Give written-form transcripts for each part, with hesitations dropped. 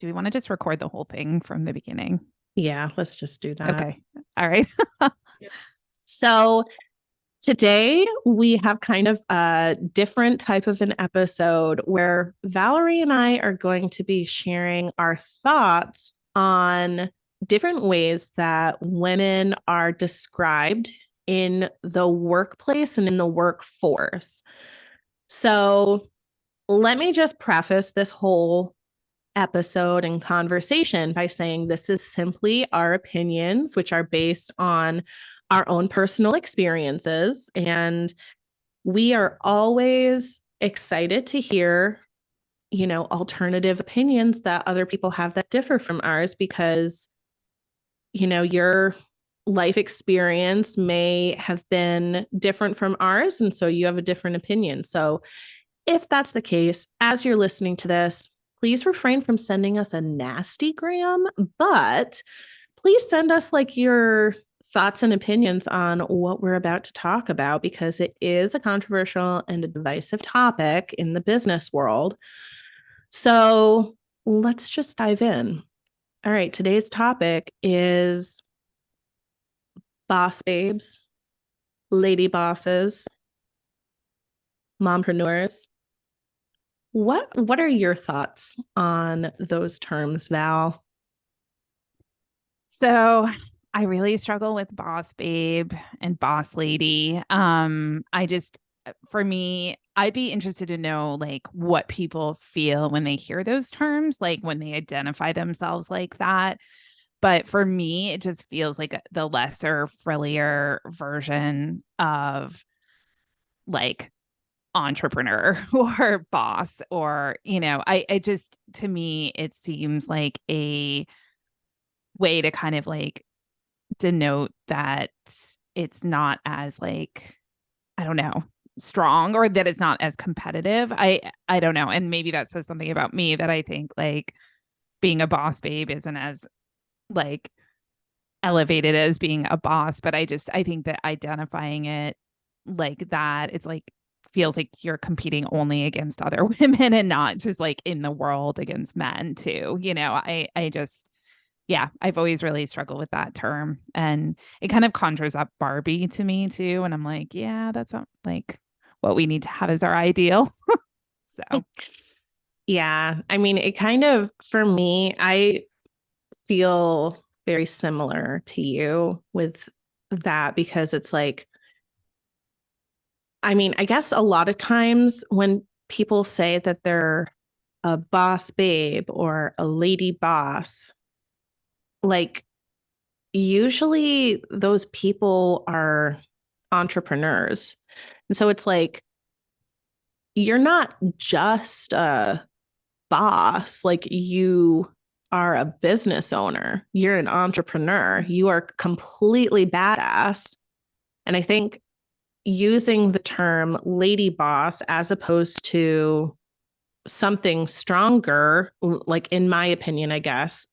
Do we want to just record the whole thing from the beginning? Yeah, let's just do that. Okay. All right. So today we have kind of a different type of an episode where Valerie and I are going to be sharing our thoughts on different ways that women are described in the workplace and in the workforce. So let me just preface this whole episode and conversation by saying this is simply our opinions, which are based on our own personal experiences. And we are always excited to hear, alternative opinions that other people have that differ from ours because, your life experience may have been different from ours. And so you have a different opinion. So if that's the case, as you're listening to this, please refrain from sending us a nasty gram, but please send us like your thoughts and opinions on what we're about to talk about because it is a controversial and a divisive topic in the business world. So let's just dive in. All right, today's topic is boss babes, lady bosses, mompreneurs. What are your thoughts on those terms, Val? So I really struggle with boss babe and boss lady. For me, I'd be interested to know like what people feel when they hear those terms, like when they identify themselves like that. But for me, it just feels like the lesser, frillier version of like entrepreneur or boss or, I just, to me, it seems like a way to kind of like denote that it's not as like, I don't know, strong or that it's not as competitive. I don't know. And maybe that says something about me that I think like being a boss babe isn't as like elevated as being a boss, but I think that identifying it like that, it's like feels like you're competing only against other women and not just like in the world against men too. I just yeah, I've always really struggled with that term. And it kind of conjures up Barbie to me too. And I'm like, yeah, that's not like what we need to have as our ideal. So Yeah, I mean, it kind of, for me, I feel very similar to you with that because it's like, I mean, I guess a lot of times when people say that they're a boss babe or a lady boss, like usually those people are entrepreneurs. And so it's like, you're not just a boss, like you are a business owner, you're an entrepreneur, you are completely badass. And I think using the term lady boss as opposed to something stronger, like in my opinion, I guess,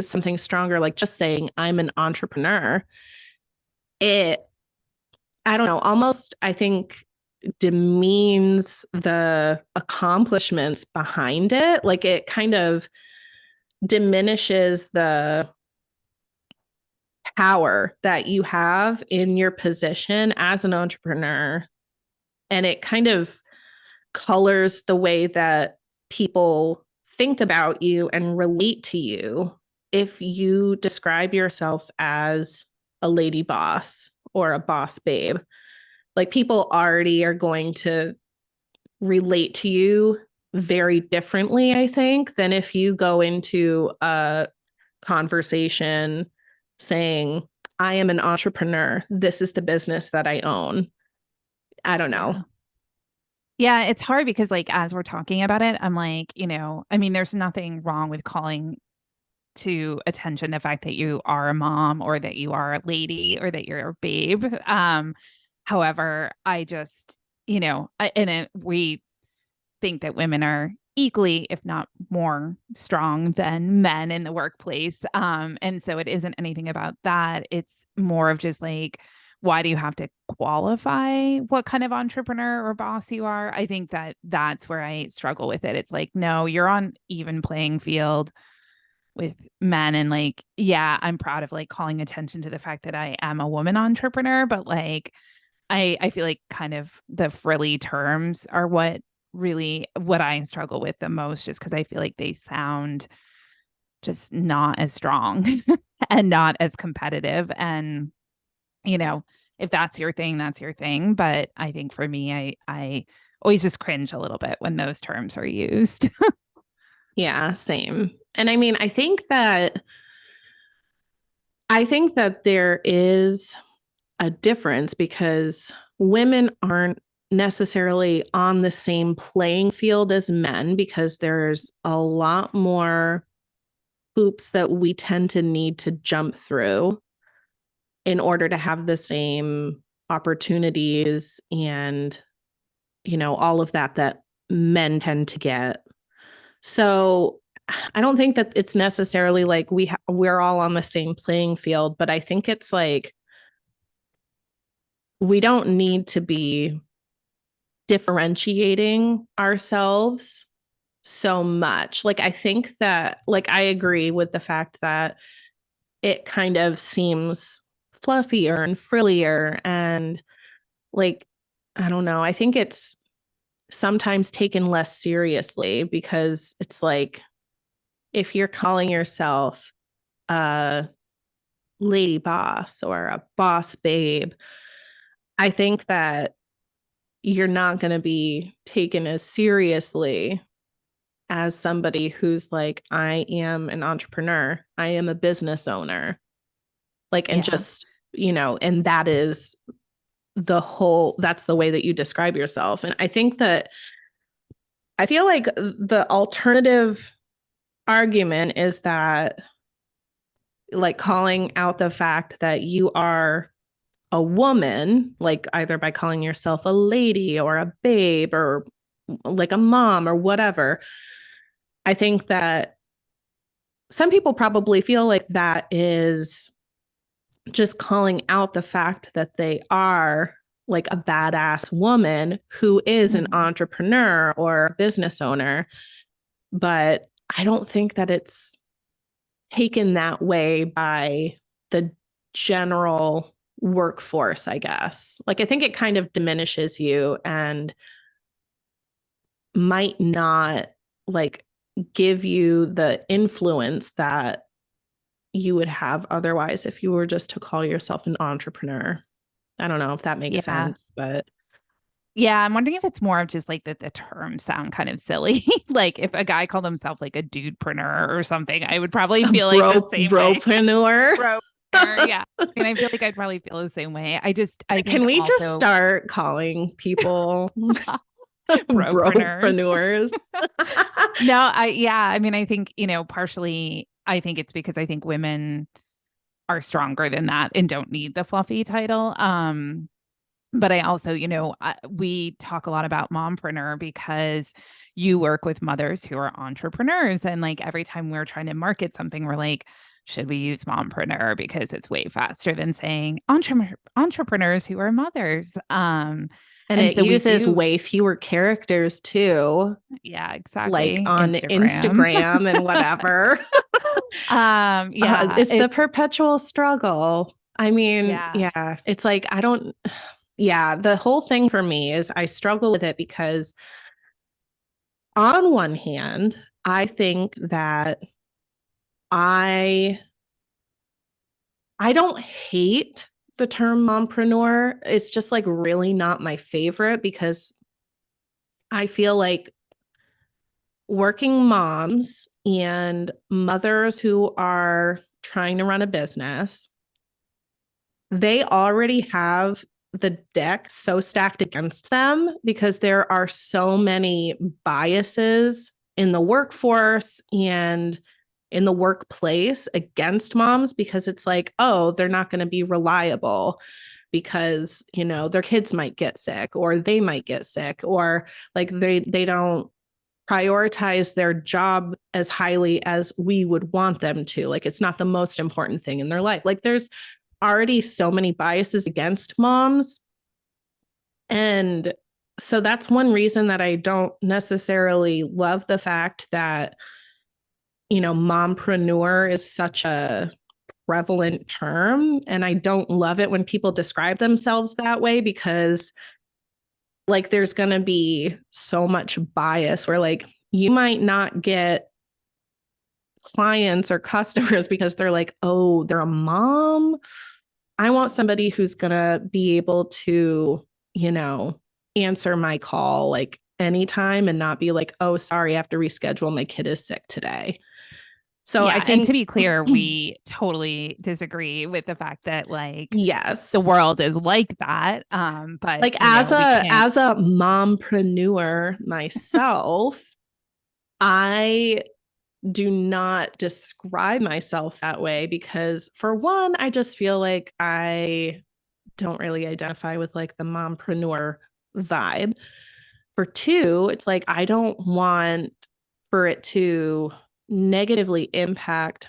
something stronger, like just saying I'm an entrepreneur, it, I don't know, almost, I think demeans the accomplishments behind it. Like it kind of diminishes the power that you have in your position as an entrepreneur. And it kind of colors the way that people think about you and relate to you if you describe yourself as a lady boss or a boss babe. Like people already are going to relate to you very differently, I think, than if you go into a conversation saying, I am an entrepreneur. This is the business that I own. I don't know. yeah, it's hard because like as we're talking about it, I'm like, I mean, there's nothing wrong with calling to attention the fact that you are a mom or that you are a lady or that you're a babe. However, I just, we think that women are equally, if not more strong than men in the workplace. And so it isn't anything about that. It's more of just like, why do you have to qualify what kind of entrepreneur or boss you are? I think that that's where I struggle with it. It's like, no, you're on even playing field with men. And like, yeah, I'm proud of like calling attention to the fact that I am a woman entrepreneur, but like I feel like kind of the frilly terms are what I struggle with the most, just because I feel like they sound just not as strong and not as competitive. And, you know, if that's your thing, that's your thing. But I think for me, I always just cringe a little bit when those terms are used. Yeah, same. And I mean, I think that there is a difference because women aren't necessarily on the same playing field as men because there's a lot more hoops that we tend to need to jump through in order to have the same opportunities and, you know, all of that men tend to get. So I don't think that it's necessarily like we're all on the same playing field, but I think it's like we don't need to be differentiating ourselves so much. Like I think that like I agree with the fact that it kind of seems fluffier and frillier and like I don't know. I think it's sometimes taken less seriously because it's like if you're calling yourself a lady boss or a boss babe, I think that you're not going to be taken as seriously as somebody who's like, I am an entrepreneur, I am a business owner. Like, and Yeah. just, you know, and that is that's the way that you describe yourself. And I think that I feel like the alternative argument is that like calling out the fact that you are a woman, like either by calling yourself a lady or a babe or like a mom or whatever. I think that some people probably feel like that is just calling out the fact that they are like a badass woman who is an entrepreneur or a business owner. But I don't think that it's taken that way by the general workforce, I guess. Like, I think it kind of diminishes you and might not like give you the influence that you would have otherwise if you were just to call yourself an entrepreneur. I don't know if that makes Yeah. sense, but Yeah, I'm wondering if it's more of just like that the terms sound kind of silly. Like if a guy called himself like a dudepreneur or something, I would probably feel like the same way. Bropreneur. Bropreneur, yeah. I mean, I feel like I'd probably feel the same way. I think Can we just also start calling people bropreneurs. bropreneurs? No, I mean, I think, partially I think it's because I think women are stronger than that and don't need the fluffy title. But I also, we talk a lot about mompreneur because you work with mothers who are entrepreneurs. And like every time we're trying to market something, we're like, should we use mompreneur because it's way faster than saying entrepreneurs who are mothers. And it so uses way fewer characters too. Yeah, exactly. Like on Instagram and whatever. Yeah. It's the perpetual struggle. I mean, Yeah. yeah, it's like, the whole thing for me is I struggle with it because on one hand, I think that I don't hate the term mompreneur. It's just like really not my favorite because I feel like working moms and mothers who are trying to run a business, they already have the deck so stacked against them because there are so many biases in the workforce and in the workplace against moms because it's like, oh, they're not going to be reliable because, their kids might get sick or they might get sick or like they don't prioritize their job as highly as we would want them to. Like it's not the most important thing in their life. Like there's already so many biases against moms. And so that's one reason that I don't necessarily love the fact that, mompreneur is such a prevalent term. And I don't love it when people describe themselves that way, because like there's going to be so much bias where like you might not get clients or customers because they're like, oh, they're a mom. I want somebody who's going to be able to, answer my call like anytime and not be like, oh, sorry, I have to reschedule. My kid is sick today. So yeah, I think, and to be clear, we totally disagree with the fact that like yes, the world is like that. But like as a mompreneur myself, I do not describe myself that way because for one, I just feel like I don't really identify with like the mompreneur vibe. For two, it's like I don't want for it to negatively impact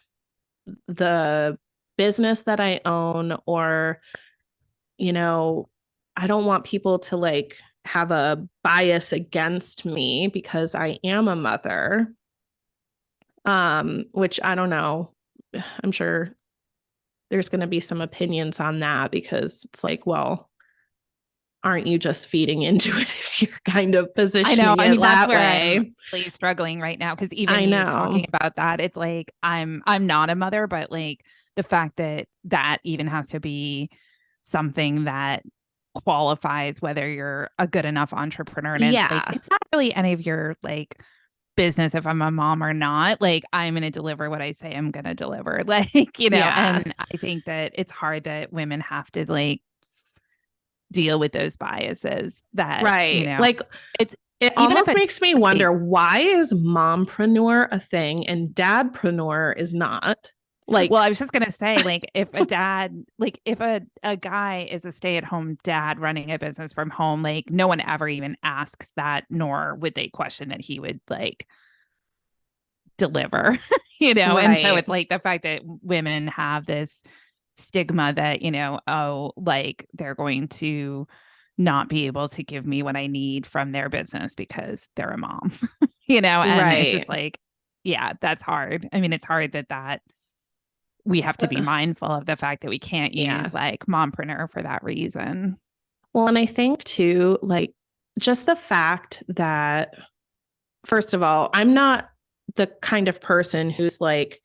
the business that I own, or, I don't want people to like have a bias against me because I am a mother. Which I don't know. I'm sure there's going to be some opinions on that because it's like, well, aren't you just feeding into it if you're kind of positioning I know. I mean, that's where way? I'm really struggling right now because even you talking about that, it's like I'm not a mother, but like the fact that that even has to be something that qualifies whether you're a good enough entrepreneur. And it's like it's not really any of your like business if I'm a mom or not. Like I'm going to deliver what I say I'm going to deliver. Like, and I think that it's hard that women have to like deal with those biases that, like it almost makes me wonder, why is mompreneur a thing and dadpreneur is not? Like, well, I was just going to say, like, if a dad, like if a guy is a stay-at-home dad running a business from home, like no one ever even asks that, nor would they question that he would like deliver, And so it's like the fact that women have this stigma that, oh, like they're going to not be able to give me what I need from their business because they're a mom, and it's just like, yeah, that's hard. I mean, it's hard that we have to be mindful of the fact that we can't use like mompreneur for that reason. Well, and I think too, like just the fact that, first of all, I'm not the kind of person who's like,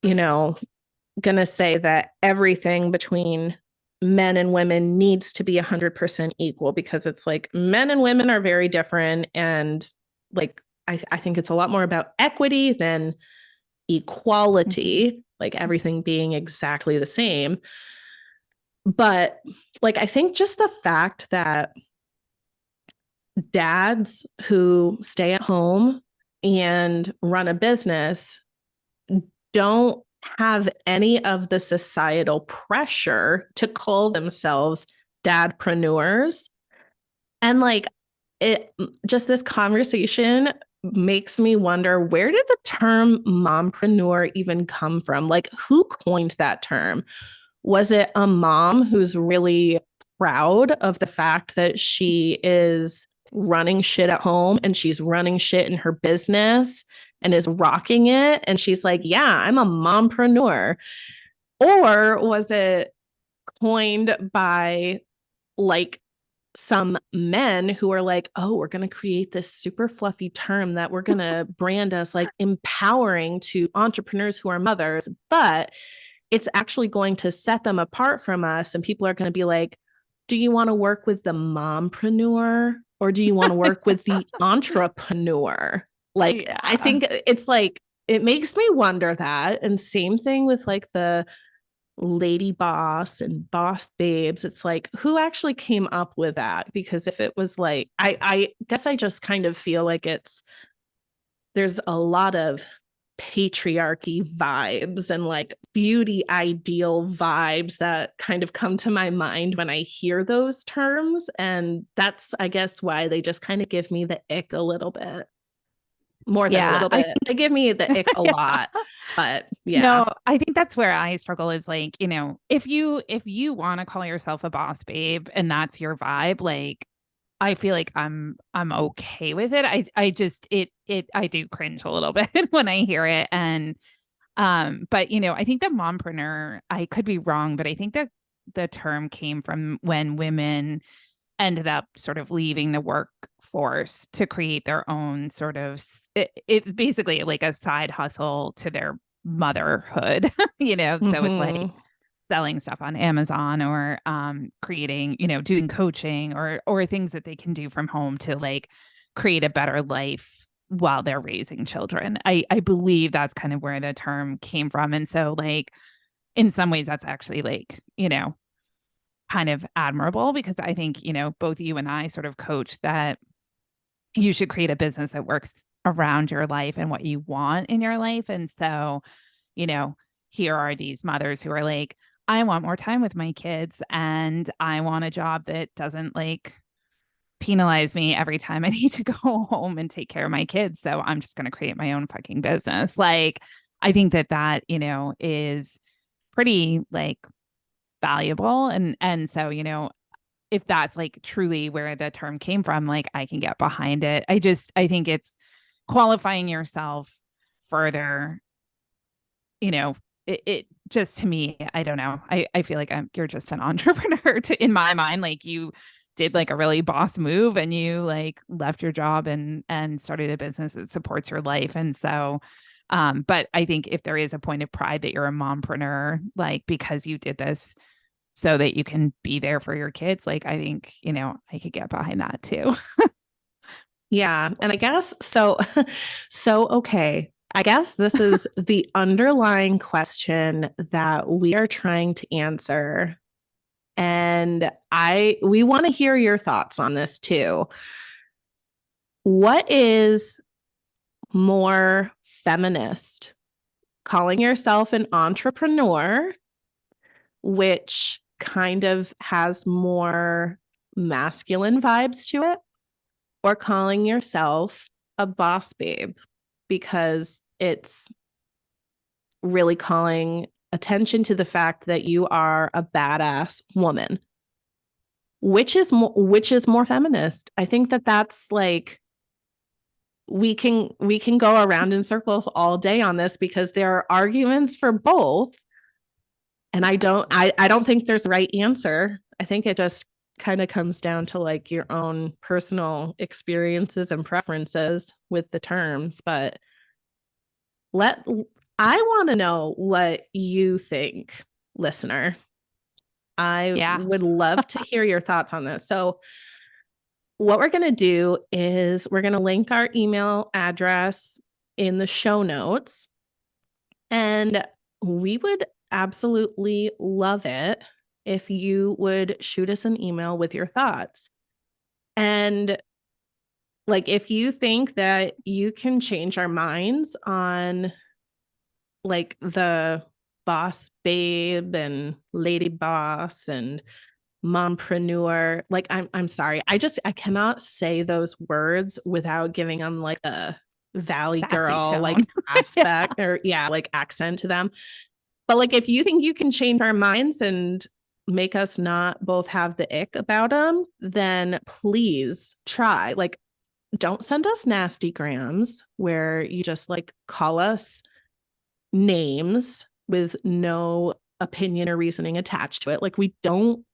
gonna say that everything between men and women needs to be 100% equal, because it's like men and women are very different. And like, I think it's a lot more about equity than equality, like everything being exactly the same. But like, I think just the fact that dads who stay at home and run a business don't have any of the societal pressure to call themselves dadpreneurs. And like just this conversation makes me wonder, where did the term mompreneur even come from? Like, who coined that term? Was it a mom who's really proud of the fact that she is running shit at home and she's running shit in her business and is rocking it, and she's like, yeah, I'm a mompreneur? Or was it coined by like some men who are like, oh, we're going to create this super fluffy term that we're going to brand us like empowering to entrepreneurs who are mothers, but it's actually going to set them apart from us. And people are going to be like, do you want to work with the mompreneur or do you want to work with the entrepreneur? Like, I think it's like, it makes me wonder that. And same thing with like the lady boss and boss babes. It's like, who actually came up with that? Because if it was like, I guess I just kind of feel like there's a lot of patriarchy vibes and like beauty ideal vibes that kind of come to my mind when I hear those terms. And that's, I guess, why they just kind of give me the ick a little bit. More than a little bit. They give me the ick a lot. But yeah. No, I think that's where I struggle is like, if you want to call yourself a boss babe and that's your vibe, like I feel like I'm okay with it. I just I do cringe a little bit when I hear it. And but I think the mompreneur, I could be wrong, but I think that the term came from when women ended up sort of leaving the workforce to create their own sort of it's basically like a side hustle to their motherhood. So it's like Mm-hmm. selling stuff on Amazon or creating, doing coaching or things that they can do from home to like create a better life while they're raising children. I believe that's kind of where the term came from. And so like in some ways that's actually like, kind of admirable because I think, both you and I sort of coach that you should create a business that works around your life and what you want in your life. And so, you know, here are these mothers who are like, I want more time with my kids and I want a job that doesn't like penalize me every time I need to go home and take care of my kids. So I'm just going to create my own fucking business. Like, I think that, is pretty like valuable. And so, if that's like truly where the term came from, like I can get behind it. I think it's qualifying yourself further, it just to me, I don't know. I feel like you're just an entrepreneur in my mind. Like you did like a really boss move and you like left your job and started a business that supports your life. And so, but I think if there is a point of pride that you're a mompreneur, like because you did this so that you can be there for your kids, like I think, I could get behind that too. Yeah. And I guess so, okay. I guess this is the underlying question that we are trying to answer. And we want to hear your thoughts on this too. What is more feminist? Calling yourself an entrepreneur, which kind of has more masculine vibes to it, or calling yourself a boss babe because it's really calling attention to the fact that you are a badass woman. Which is more feminist? I think that's like we can go around in circles all day on this because there are arguments for both. And I don't think there's a right answer. I think it just kind of comes down to like your own personal experiences and preferences with the terms. But I want to know what you think, listener. I Yeah. would love to hear your thoughts on this. So what we're going to do is we're going to link our email address in the show notes. And we would absolutely love it if you would shoot us an email with your thoughts. And like, if you think that you can change our minds on like the boss babe and lady boss and mompreneur, like I'm sorry. I cannot say those words without giving them like a Valley Sassy girl, tone. like aspect or like accent to them. But like, if you think you can change our minds and make us not both have the ick about them, then please try. Like, don't send us nasty grams where you just like call us names with no opinion or reasoning attached to it. Like, we don't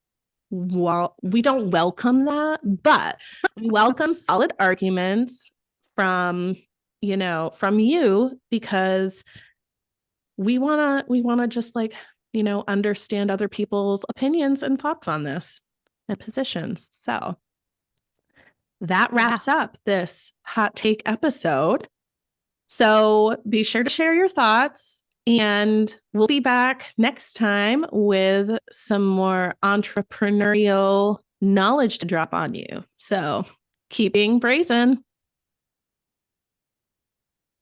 welcome that, but we welcome solid arguments from you because we want to just like, understand other people's opinions and thoughts on this and positions. So that wraps up this hot take episode. So be sure to share your thoughts, and we'll be back next time with some more entrepreneurial knowledge to drop on you. So keep being brazen.